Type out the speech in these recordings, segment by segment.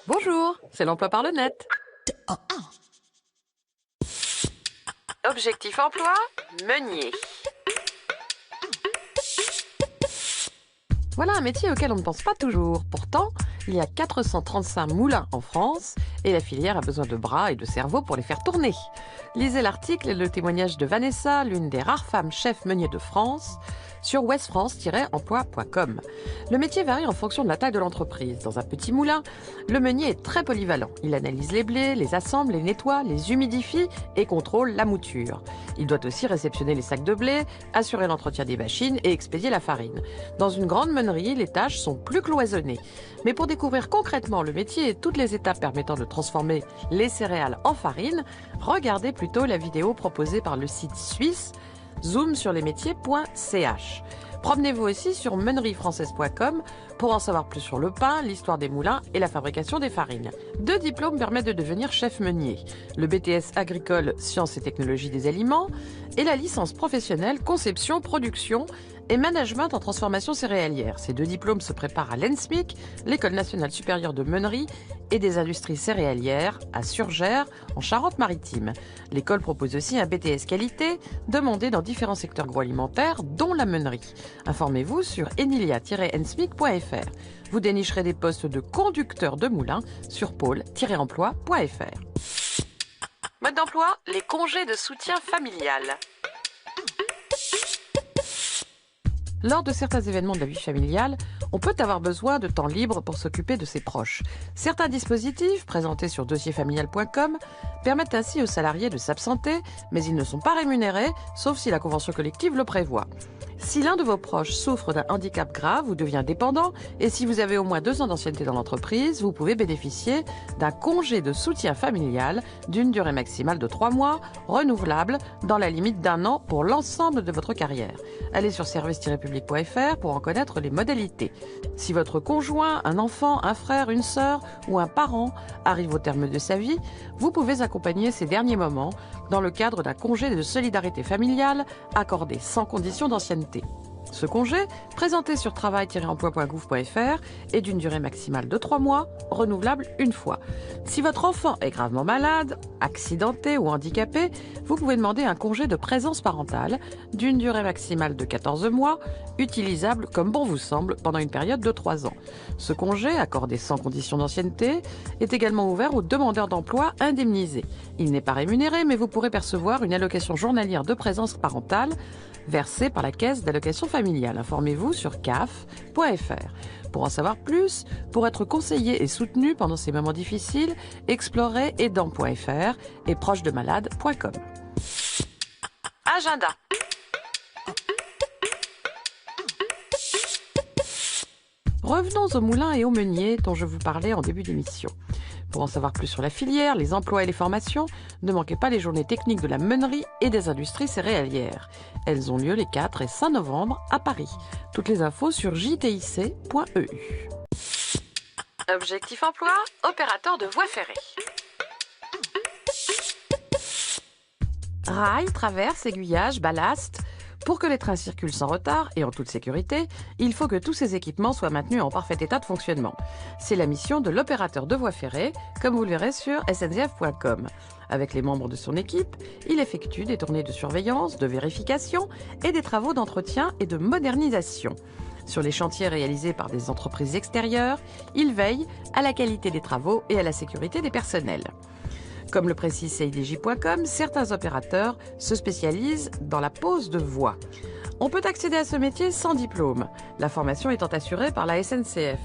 Bonjour, c'est l'emploi par le net. Objectif emploi, meunier. Voilà un métier auquel on ne pense pas toujours. Pourtant, il y a 435 moulins en France et la filière a besoin de bras et de cerveau pour les faire tourner. Lisez l'article et le témoignage de Vanessa, l'une des rares femmes chefs meuniers de France, sur westfrance-emploi.com. Le métier varie en fonction de la taille de l'entreprise. Dans un petit moulin, le meunier est très polyvalent. Il analyse les blés, les assemble, les nettoie, les humidifie et contrôle la mouture. Il doit aussi réceptionner les sacs de blé, assurer l'entretien des machines et expédier la farine. Dans une grande meunerie, les tâches sont plus cloisonnées. Mais pour découvrir concrètement le métier et toutes les étapes permettant de transformer les céréales en farine, regardez plutôt la vidéo proposée par le site suisse zoomsurlesmétiers.ch. Promenez-vous aussi sur meunerie-française.com pour en savoir plus sur le pain, l'histoire des moulins et la fabrication des farines. 2 diplômes permettent de devenir chef meunier. Le BTS agricole Sciences et technologies des aliments et la licence professionnelle Conception, Production et Management en transformation céréalière. Ces 2 diplômes se préparent à l'ENSMIC, l'École nationale supérieure de meunerie et des industries céréalières à Surgères, en Charente-Maritime. L'école propose aussi un BTS qualité demandé dans différents secteurs agroalimentaires, dont la meunerie. Informez-vous sur enilia-ensmic.fr. Vous dénicherez des postes de conducteur de moulin sur pôle-emploi.fr. Mode d'emploi, les congés de soutien familial. Lors de certains événements de la vie familiale, on peut avoir besoin de temps libre pour s'occuper de ses proches. Certains dispositifs, présentés sur dossierfamilial.com, permettent ainsi aux salariés de s'absenter, mais ils ne sont pas rémunérés, sauf si la convention collective le prévoit. Si l'un de vos proches souffre d'un handicap grave ou devient dépendant, et si vous avez au moins 2 ans d'ancienneté dans l'entreprise, vous pouvez bénéficier d'un congé de soutien familial d'une durée maximale de 3 mois, renouvelable dans la limite d'1 an pour l'ensemble de votre carrière. Allez sur service-public.fr pour en connaître les modalités. Si votre conjoint, un enfant, un frère, une sœur ou un parent arrive au terme de sa vie, vous pouvez accompagner ces derniers moments dans le cadre d'un congé de solidarité familiale accordé sans condition d'ancienneté. Ce congé, présenté sur travail-emploi.gouv.fr, est d'une durée maximale de 3 mois, renouvelable une fois. Si votre enfant est gravement malade, accidenté ou handicapé, vous pouvez demander un congé de présence parentale d'une durée maximale de 14 mois, utilisable comme bon vous semble pendant une période de 3 ans. Ce congé, accordé sans condition d'ancienneté, est également ouvert aux demandeurs d'emploi indemnisés. Il n'est pas rémunéré, mais vous pourrez percevoir une allocation journalière de présence parentale versée par la caisse d'allocation familiale. Informez-vous sur caf.fr. Pour en savoir plus, pour être conseillé et soutenu pendant ces moments difficiles, explorez aidant.fr et prochedemalade.com. Agenda. Revenons aux moulins et aux meuniers dont je vous parlais en début d'émission. Pour en savoir plus sur la filière, les emplois et les formations, ne manquez pas les journées techniques de la meunerie et des industries céréalières. Elles ont lieu les 4 et 5 novembre à Paris. Toutes les infos sur jtic.eu. Objectif emploi, opérateur de voie ferrée. Rails, traverses, aiguillages, ballast. Pour que les trains circulent sans retard et en toute sécurité, il faut que tous ces équipements soient maintenus en parfait état de fonctionnement. C'est la mission de l'opérateur de voie ferrée, comme vous le verrez sur sncf.com. Avec les membres de son équipe, il effectue des tournées de surveillance, de vérification et des travaux d'entretien et de modernisation. Sur les chantiers réalisés par des entreprises extérieures, il veille à la qualité des travaux et à la sécurité des personnels. Comme le précise CIDJ.com, certains opérateurs se spécialisent dans la pose de voies. On peut accéder à ce métier sans diplôme, la formation étant assurée par la SNCF.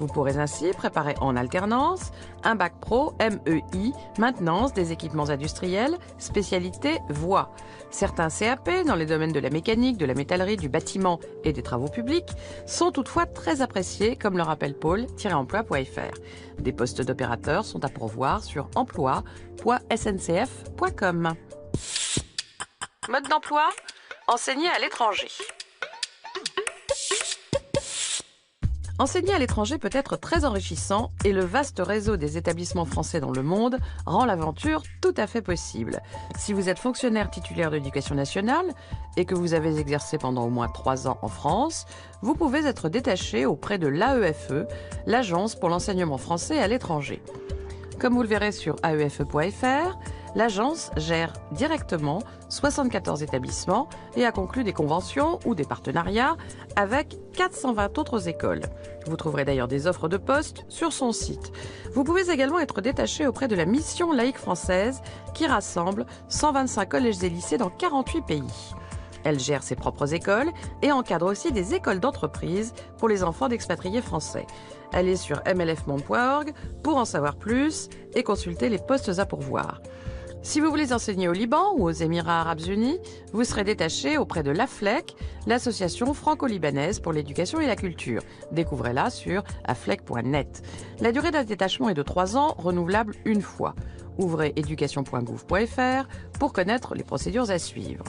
Vous pourrez ainsi préparer en alternance un bac pro MEI, maintenance des équipements industriels, spécialité voies. Certains CAP dans les domaines de la mécanique, de la métallerie, du bâtiment et des travaux publics sont toutefois très appréciés, comme le rappelle pôle-emploi.fr. Des postes d'opérateurs sont à pourvoir sur emploi.sncf.com. Mode d'emploi, enseigner à l'étranger. Enseigner à l'étranger peut être très enrichissant et le vaste réseau des établissements français dans le monde rend l'aventure tout à fait possible. Si vous êtes fonctionnaire titulaire de l'éducation nationale et que vous avez exercé pendant au moins 3 ans en France, vous pouvez être détaché auprès de l'AEFE, l'Agence pour l'enseignement français à l'étranger. Comme vous le verrez sur aefe.fr, l'agence gère directement 74 établissements et a conclu des conventions ou des partenariats avec 420 autres écoles. Vous trouverez d'ailleurs des offres de poste sur son site. Vous pouvez également être détaché auprès de la Mission laïque française qui rassemble 125 collèges et lycées dans 48 pays. Elle gère ses propres écoles et encadre aussi des écoles d'entreprise pour les enfants d'expatriés français. Elle est sur mlfmonde.org pour en savoir plus et consulter les postes à pourvoir. Si vous voulez enseigner au Liban ou aux Émirats arabes unis, vous serez détaché auprès de l'AFLEC, l'association franco-libanaise pour l'éducation et la culture. Découvrez-la sur aflec.net. La durée d'un détachement est de 3 ans, renouvelable une fois. Ouvrez education.gouv.fr pour connaître les procédures à suivre.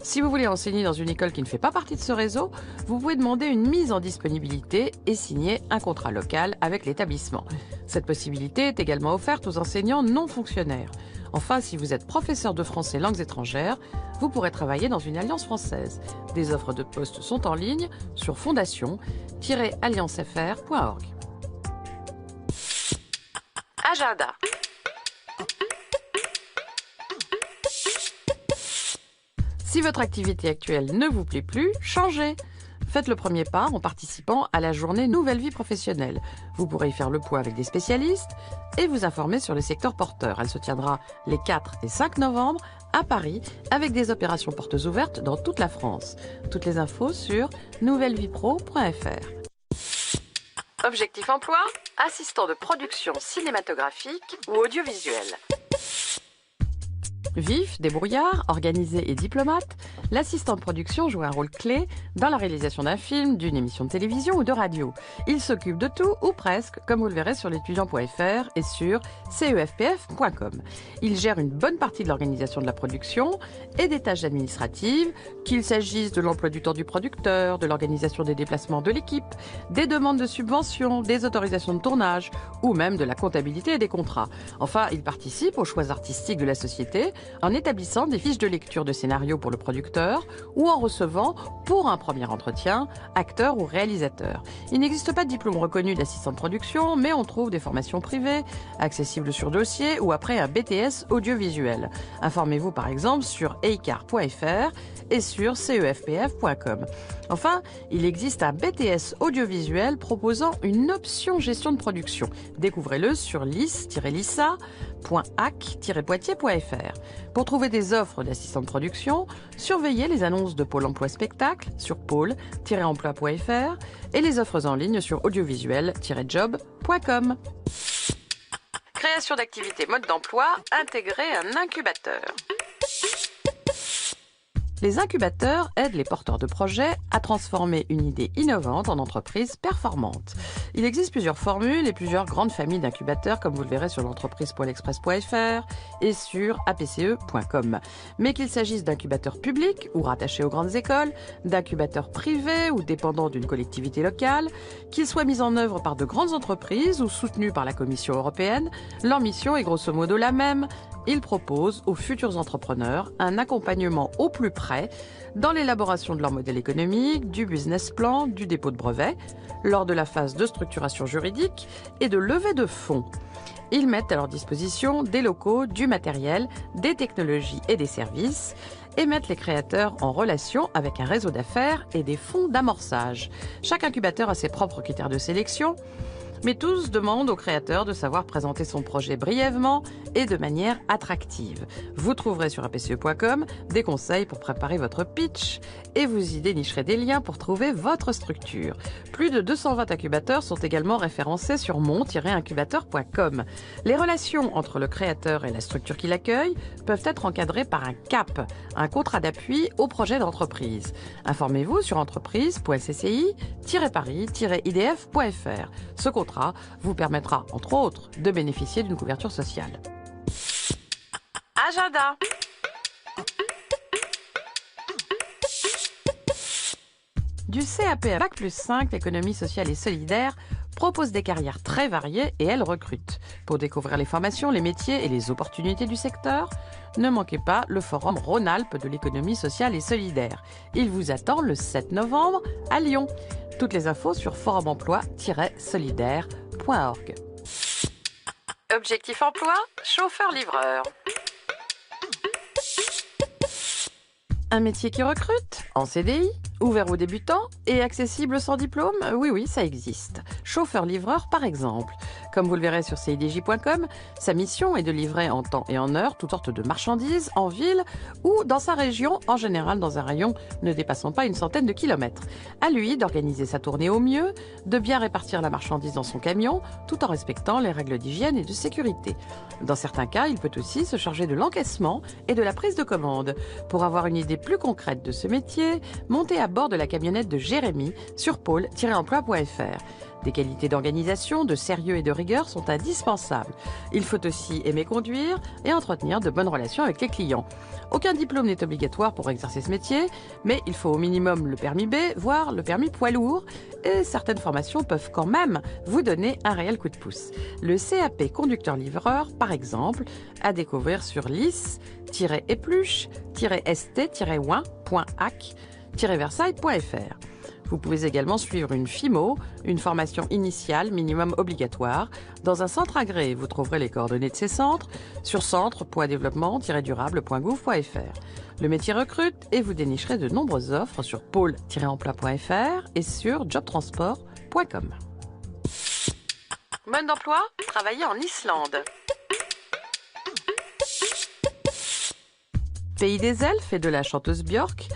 Si vous voulez enseigner dans une école qui ne fait pas partie de ce réseau, vous pouvez demander une mise en disponibilité et signer un contrat local avec l'établissement. Cette possibilité est également offerte aux enseignants non fonctionnaires. Enfin, si vous êtes professeur de français langues étrangères, vous pourrez travailler dans une alliance française. Des offres de poste sont en ligne sur fondation-alliancefr.org. Agenda. Si votre activité actuelle ne vous plaît plus, changez. Faites le premier pas en participant à la journée Nouvelle Vie Professionnelle. Vous pourrez y faire le point avec des spécialistes et vous informer sur les secteurs porteurs. Elle se tiendra les 4 et 5 novembre à Paris avec des opérations portes ouvertes dans toute la France. Toutes les infos sur nouvellevipro.fr. Objectif emploi, assistant de production cinématographique ou audiovisuelle. Vif, débrouillard, organisé et diplomate, l'assistant de production joue un rôle clé dans la réalisation d'un film, d'une émission de télévision ou de radio. Il s'occupe de tout, ou presque, comme vous le verrez sur l'étudiant.fr et sur cefpf.com. Il gère une bonne partie de l'organisation de la production et des tâches administratives, qu'il s'agisse de l'emploi du temps du producteur, de l'organisation des déplacements de l'équipe, des demandes de subventions, des autorisations de tournage ou même de la comptabilité et des contrats. Enfin, il participe aux choix artistiques de la société en établissant des fiches de lecture de scénario pour le producteur ou en recevant, pour un premier entretien, acteur ou réalisateur. Il n'existe pas de diplôme reconnu d'assistant de production, mais on trouve des formations privées, accessibles sur dossier ou après un BTS audiovisuel. Informez-vous par exemple sur eicar.fr et sur cefpf.com. Enfin, il existe un BTS audiovisuel proposant une option gestion de production. Découvrez-le sur lis-lissa.ac-poitiers.fr. Pour trouver des offres d'assistants de production, surveillez les annonces de Pôle emploi spectacle sur pôle-emploi.fr et les offres en ligne sur audiovisuel-job.com. Création d'activités mode d'emploi, intégrer un incubateur. Les incubateurs aident les porteurs de projets à transformer une idée innovante en entreprise performante. Il existe plusieurs formules et plusieurs grandes familles d'incubateurs, comme vous le verrez sur l'entreprise.express.fr et sur apce.com. Mais qu'il s'agisse d'incubateurs publics ou rattachés aux grandes écoles, d'incubateurs privés ou dépendants d'une collectivité locale, qu'ils soient mis en œuvre par de grandes entreprises ou soutenus par la Commission européenne, leur mission est grosso modo la même. Ils proposent aux futurs entrepreneurs un accompagnement au plus près dans l'élaboration de leur modèle économique, du business plan, du dépôt de brevet, lors de la phase de structuration juridique et de levée de fonds. Ils mettent à leur disposition des locaux, du matériel, des technologies et des services et mettent les créateurs en relation avec un réseau d'affaires et des fonds d'amorçage. Chaque incubateur a ses propres critères de sélection, mais tous demandent au créateur de savoir présenter son projet brièvement et de manière attractive. Vous trouverez sur apce.com des conseils pour préparer votre pitch et vous y dénicherez des liens pour trouver votre structure. Plus de 220 incubateurs sont également référencés sur mon-incubateur.com. Les relations entre le créateur et la structure qui l'accueille peuvent être encadrées par un CAP, un contrat d'appui au projet d'entreprise. Informez-vous sur entreprise.cci-paris-idf.fr. Ce contrat vous permettra, entre autres, de bénéficier d'une couverture sociale. Agenda. Du CAP à Bac+5, l'économie sociale et solidaire propose des carrières très variées et elle recrute. Pour découvrir les formations, les métiers et les opportunités du secteur, ne manquez pas le forum Rhône-Alpes de l'économie sociale et solidaire. Il vous attend le 7 novembre à Lyon. Toutes les infos sur forumemploi-solidaire.org. Objectif emploi, chauffeur-livreur. Un métier qui recrute, en CDI, ouvert aux débutants et accessible sans diplôme? Oui, ça existe. Chauffeur-livreur par exemple. Comme vous le verrez sur CIDJ.com, sa mission est de livrer en temps et en heure toutes sortes de marchandises en ville ou dans sa région, en général dans un rayon ne dépassant pas une centaine de kilomètres. À lui d'organiser sa tournée au mieux, de bien répartir la marchandise dans son camion, tout en respectant les règles d'hygiène et de sécurité. Dans certains cas, il peut aussi se charger de l'encaissement et de la prise de commande. Pour avoir une idée plus concrète de ce métier, montez à bord de la camionnette de Jérémy sur pôle-emploi.fr. Des qualités d'organisation, de sérieux et de rigueur sont indispensables. Il faut aussi aimer conduire et entretenir de bonnes relations avec les clients. Aucun diplôme n'est obligatoire pour exercer ce métier, mais il faut au minimum le permis B, voire le permis poids lourd, et certaines formations peuvent quand même vous donner un réel coup de pouce. Le CAP conducteur-livreur, par exemple, à découvrir sur lys-epluche-est-ouin.ac-versailles.fr. Vous pouvez également suivre une FIMO, une formation initiale minimum obligatoire, dans un centre agréé. Vous trouverez les coordonnées de ces centres sur centre.développement-durable.gouv.fr. Le métier recrute et vous dénicherez de nombreuses offres sur pôle-emploi.fr et sur jobtransport.com. Mode d'emploi, travailler en Islande. Pays des elfes et de la chanteuse Björk,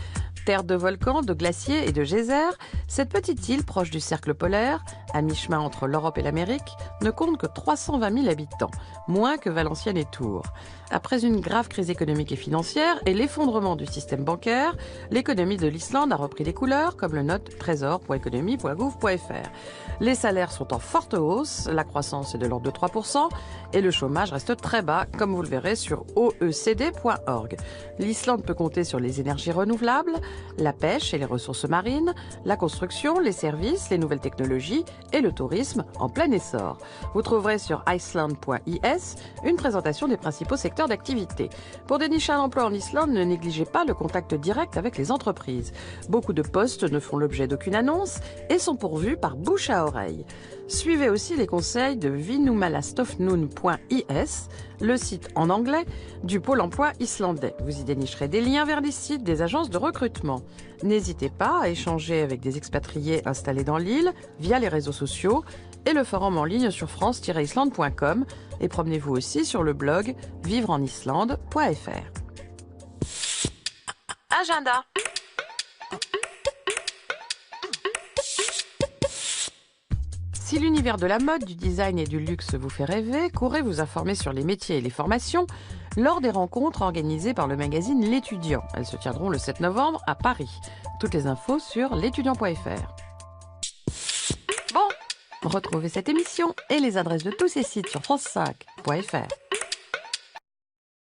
terre de volcans, de glaciers et de geysers, cette petite île proche du cercle polaire, à mi-chemin entre l'Europe et l'Amérique, ne compte que 320 000 habitants, moins que Valenciennes et Tours. Après une grave crise économique et financière et l'effondrement du système bancaire, l'économie de l'Islande a repris des couleurs, comme le note trésor.economie.gouv.fr. Les salaires sont en forte hausse, la croissance est de l'ordre de 3% et le chômage reste très bas, comme vous le verrez sur oecd.org. L'Islande peut compter sur les énergies renouvelables, la pêche et les ressources marines, la construction, les services, les nouvelles technologies et le tourisme en plein essor. Vous trouverez sur iceland.is une présentation des principaux secteurs d'activité. Pour dénicher un emploi en Islande, ne négligez pas le contact direct avec les entreprises. Beaucoup de postes ne font l'objet d'aucune annonce et sont pourvus par bouche à oreille. Suivez aussi les conseils de vinumalastofnun.is, le site en anglais du pôle emploi islandais. Vous y dénicherez des liens vers les sites des agences de recrutement. N'hésitez pas à échanger avec des expatriés installés dans l'île via les réseaux sociaux et le forum en ligne sur france-islande.com et promenez-vous aussi sur le blog vivrenislande.fr. Agenda. Si l'univers de la mode, du design et du luxe vous fait rêver, courez vous informer sur les métiers et les formations lors des rencontres organisées par le magazine L'Étudiant. Elles se tiendront le 7 novembre à Paris. Toutes les infos sur l'étudiant.fr. Bon, retrouvez cette émission et les adresses de tous ces sites sur france5.fr.